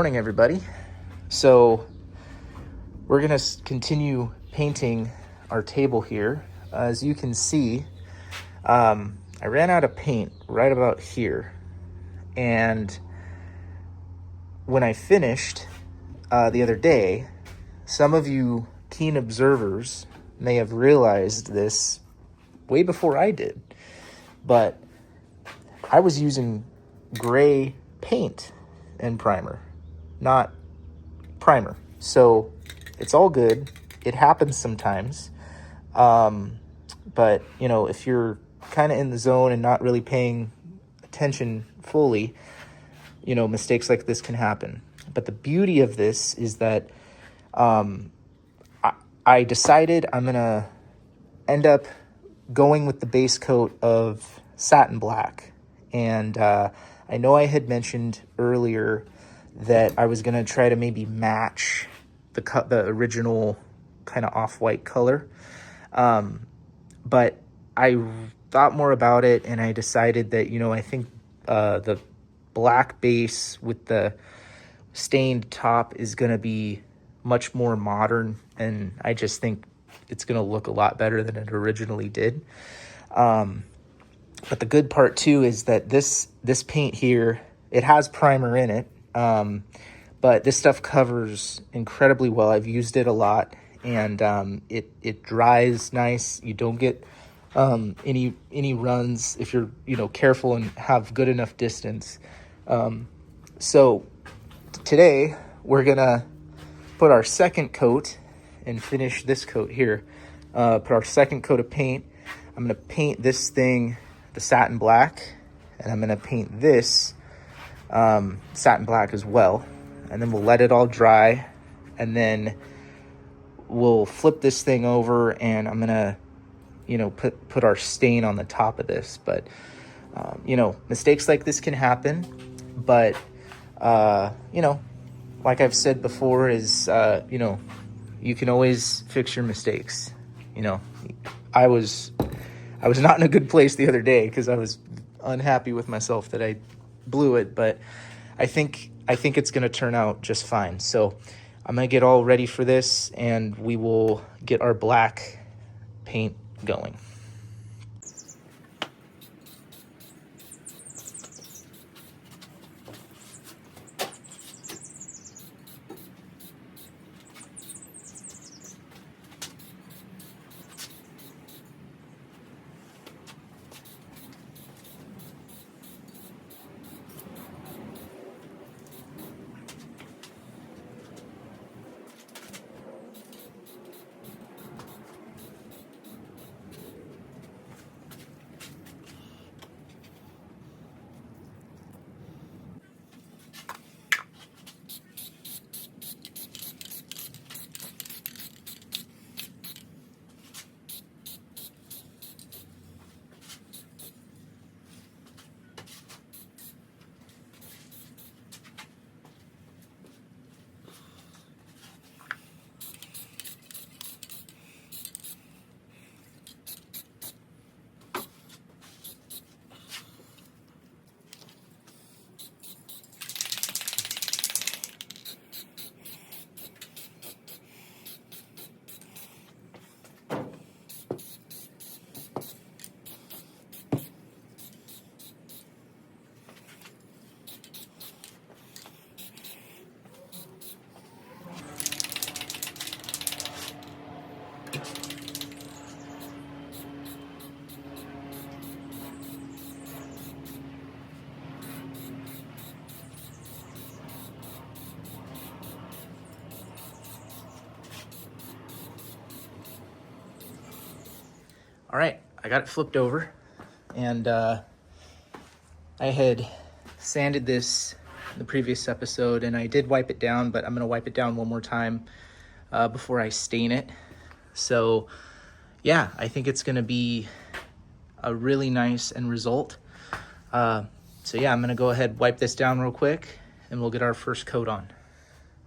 morning, everybody. So we're gonna continue painting our table here. As you can see, I ran out of paint right about here, and when I finished the other day, some of you keen observers may have realized this way before I did, but I was using gray paint and primer, not primer. So it's all good. It happens sometimes. But if you're kind of in the zone and not really paying attention fully, mistakes like this can happen. But the beauty of this is that I decided I'm going to end up going with the base coat of satin black. And I know I had mentioned earlier that I was going to try to maybe match the original kind of off-white color. But I thought more about it, and I decided that, I think the black base with the stained top is going to be much more modern, and I just think it's going to look a lot better than it originally did. But the good part too is that this paint here, it has primer in it, but this stuff covers incredibly well. I've used it a lot, and it dries nice. You don't get any runs if you're careful and have good enough distance. So today we're gonna put our second coat and finish this coat here. Put our second coat of paint. I'm gonna paint this thing the satin black, and I'm gonna paint this satin black as well, and then we'll let it all dry, and then we'll flip this thing over, and I'm gonna put our stain on the top of this. But mistakes like this can happen, but like I've said before, is you can always fix your mistakes. I was not in a good place the other day because I was unhappy with myself that I blew it, but I think it's going to turn out just fine. So I'm going to get all ready for this, and we will get our black paint going. All right, I got it flipped over, and I had sanded this in the previous episode, and I did wipe it down, but I'm going to wipe it down one more time before I stain it. So yeah, I think it's going to be a really nice end result. So yeah, I'm going to go ahead, wipe this down real quick, and we'll get our first coat on.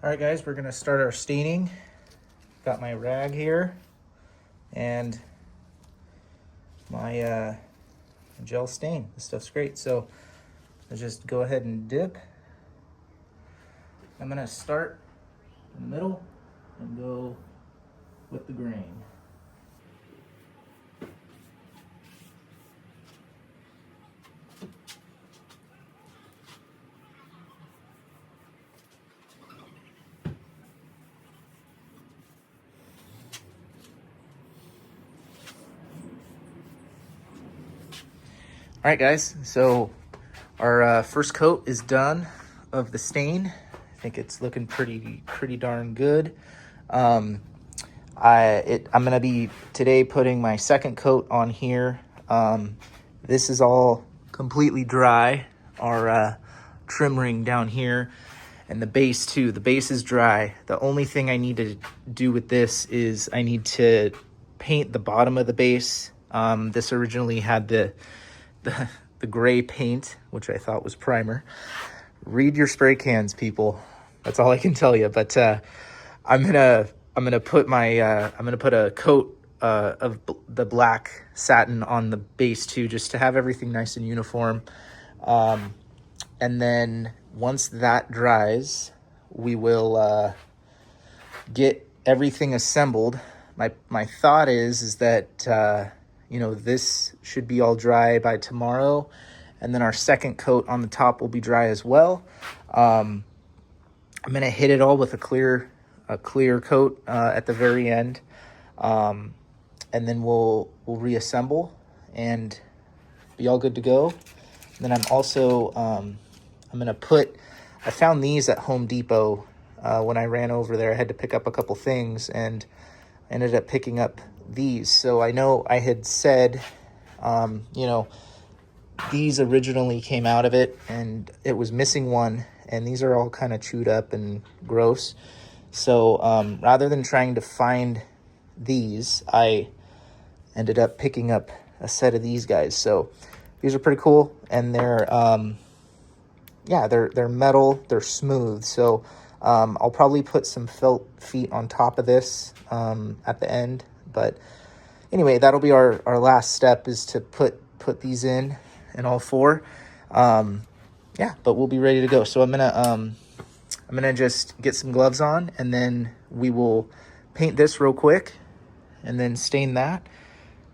All right, guys, we're going to start our staining. Got my rag here, and my gel stain. This stuff's great. So I'll just go ahead and dip I'm gonna start in the middle and go with the grain. All right, guys, so our first coat is done of the stain. I think it's looking pretty darn good. I'm gonna be today putting my second coat on here. This is all completely dry. Our trim ring down here, and the base too. The base is dry. The only thing I need to do with this is I need to paint the bottom of the base. This originally had the gray paint, which I thought was primer. Read your spray cans, people. That's all I can tell you. But I'm gonna put a coat of the black satin on the base too, just to have everything nice and uniform. And then once that dries, we will get everything assembled. My thought is that you know, this should be all dry by tomorrow, and then our second coat on the top will be dry as well. I'm gonna hit it all with a clear coat at the very end, and then we'll reassemble and be all good to go. And then I'm also I found these at Home Depot when I ran over there. I had to pick up a couple things, and I ended up picking up these. So I know I had said, you know, these originally came out of it and it was missing one, and these are all kind of chewed up and gross. So rather than trying to find these, I ended up picking up a set of these guys. So these are pretty cool, and they're yeah, they're metal, they're smooth. So I'll probably put some felt feet on top of this at the end. But anyway, that'll be our last step, is to put these in all four. Yeah, but we'll be ready to go. So I'm gonna just get some gloves on, and then we will paint this real quick and then stain that.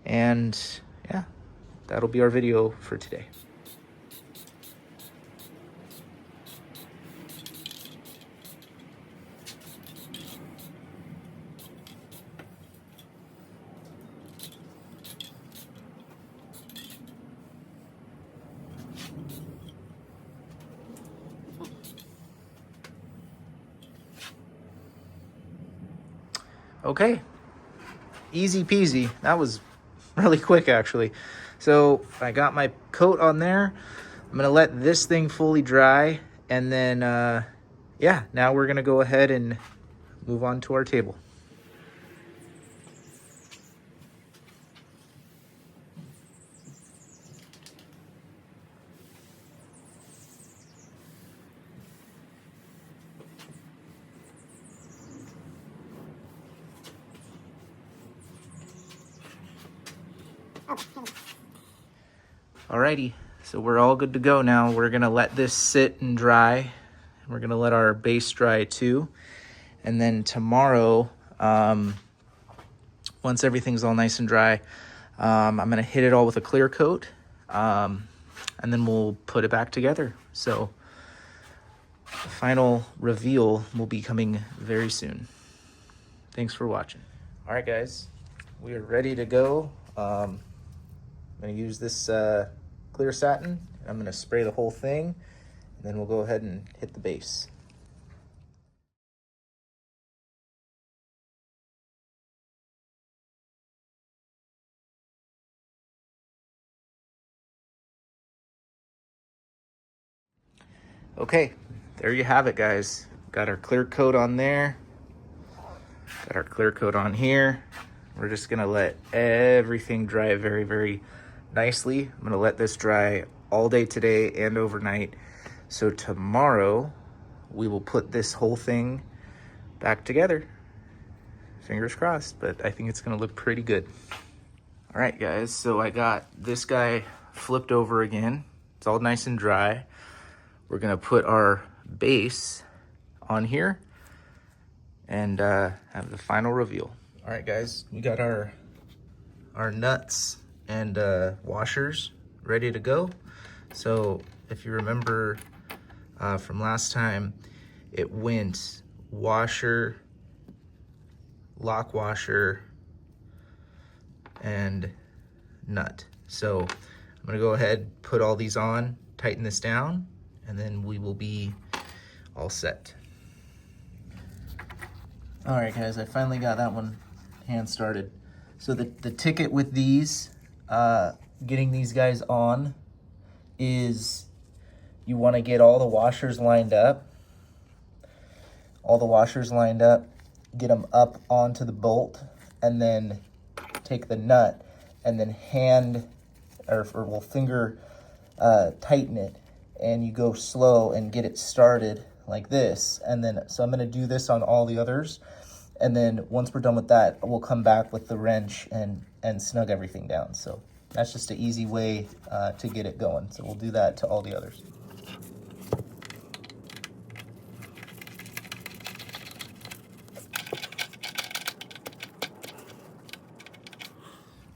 And yeah, that'll be our video for today. Okay, easy peasy. That was really quick, actually. So I got my coat on there. I'm gonna let this thing fully dry, and then yeah, now we're gonna go ahead and move on to our table. Alrighty, so we're all good to go now. We're gonna let this sit and dry. We're gonna let our base dry too. And then tomorrow, once everything's all nice and dry, I'm gonna hit it all with a clear coat, and then we'll put it back together. So the final reveal will be coming very soon. Thanks for watching. All right, guys, we are ready to go. I'm gonna use this clear satin. I'm gonna spray the whole thing, and then we'll go ahead and hit the base. Okay, there you have it, guys. Got our clear coat on there. Got our clear coat on here. We're just gonna let everything dry very, very nicely. I'm gonna let this dry all day today and overnight. So tomorrow we will put this whole thing back together. Fingers crossed, but I think it's gonna look pretty good. All right, guys, so I got this guy flipped over again. It's all nice and dry. We're gonna put our base on here and have the final reveal. All right, guys, we got our nuts and washers ready to go. So if you remember from last time, it went washer, lock washer, and nut. So I'm gonna go ahead, put all these on, tighten this down, and then we will be all set. All right, guys, I finally got that one hand started. So the ticket with these, getting these guys on, is you want to get all the washers lined up. Get them up onto the bolt, and then take the nut and then finger tighten it, and you go slow and get it started like this. And then, so I'm going to do this on all the others, and then once we're done with that, we'll come back with the wrench and snug everything down. So that's just an easy way to get it going. So we'll do that to all the others.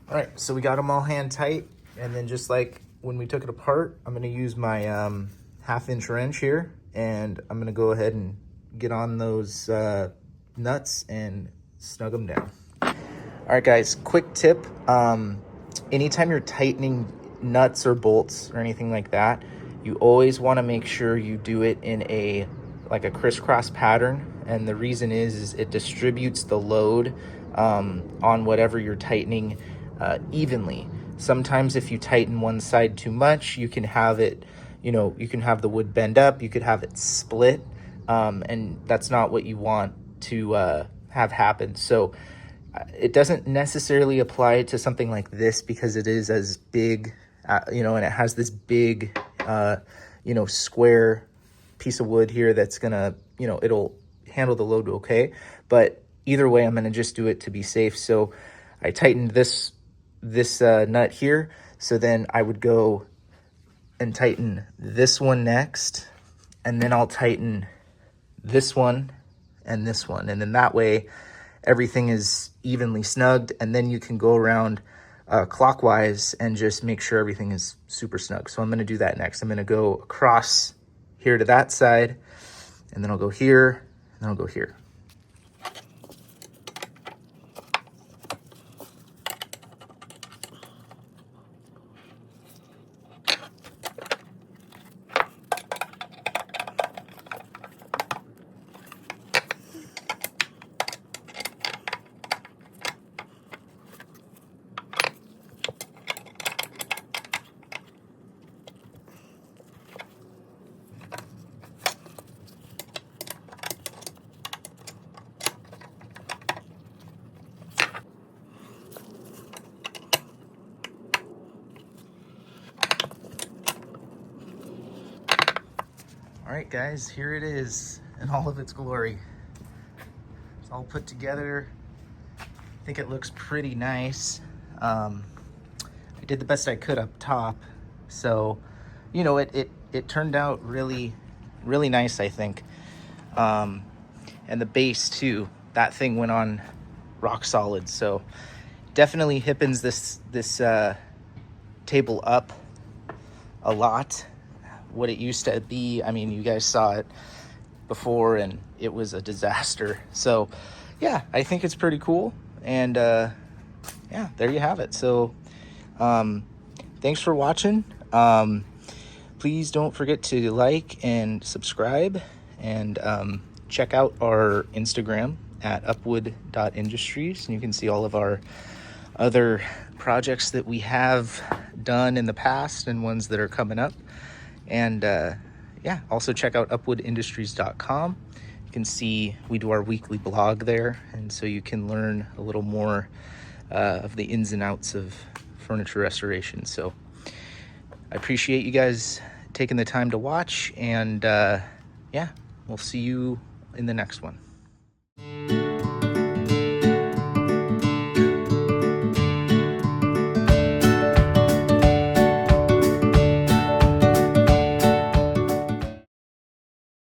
All right, so we got them all hand tight, and then just like when we took it apart, I'm gonna use my 1/2-inch wrench here, and I'm gonna go ahead and get on those nuts and snug them down. All right, guys, quick tip. Anytime you're tightening nuts or bolts or anything like that, you always wanna make sure you do it in a crisscross pattern. And the reason is it distributes the load on whatever you're tightening evenly. Sometimes if you tighten one side too much, you can have it, you can have the wood bend up, you could have it split, and that's not what you want to have happen. So it doesn't necessarily apply to something like this because it is as big, and it has this big, square piece of wood here that's gonna, it'll handle the load okay. But either way, I'm gonna just do it to be safe. So I tightened this nut here, so then I would go and tighten this one next, and then I'll tighten this one and this one, and then that way everything is evenly snugged, and then you can go around clockwise and just make sure everything is super snug. So I'm going to do that next. I'm going to go across here to that side, and then I'll go here, and then I'll go here. All right, guys, here it is in all of its glory. It's all put together. I think it looks pretty nice. I did the best I could up top. So, it turned out really, really nice, I think. And the base too, that thing went on rock solid. So definitely hippens this table up a lot. What it used to be, I mean, you guys saw it before and it was a disaster. So yeah, I think it's pretty cool. And yeah, there you have it. So thanks for watching. Please don't forget to like and subscribe, and check out our Instagram at upwood.industries, and you can see all of our other projects that we have done in the past and ones that are coming up. And yeah, also check out upwoodindustries.com. You can see we do our weekly blog there, and so you can learn a little more of the ins and outs of furniture restoration. So I appreciate you guys taking the time to watch, and yeah, we'll see you in the next one.